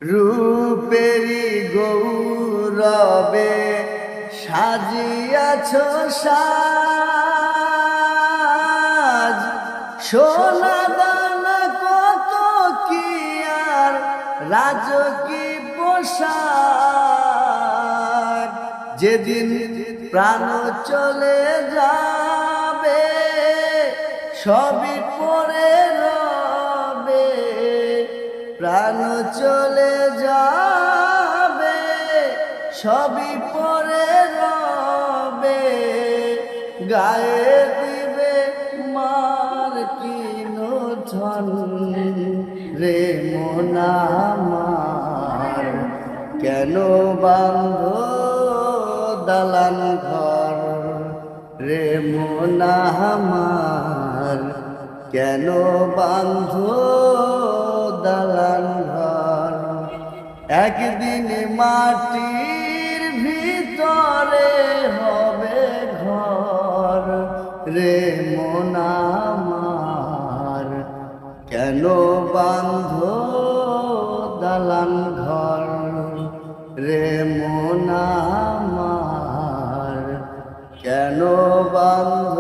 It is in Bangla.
রূপেরি গৌরবে সাজিয়াছ সাজ, সোনা দানা কত কি আর রাজকী পোশাক। যেদিন প্রাণ চলে যাবে সবই পরে রবে, প্রাণ চলে যাবে সবই পরে রবে, গায়ে দিবে মার কিনোঠন রে মন আমার, কেন বাঁধ দালান ঘর রে মন আমার, কেন বাঁধ দালান ঘর। একদিন মাটির ভিতরে হবে ঘর রে মন আমার, কেন বাঁধ দালান ঘর রে মন আমার, কেন বাঁধ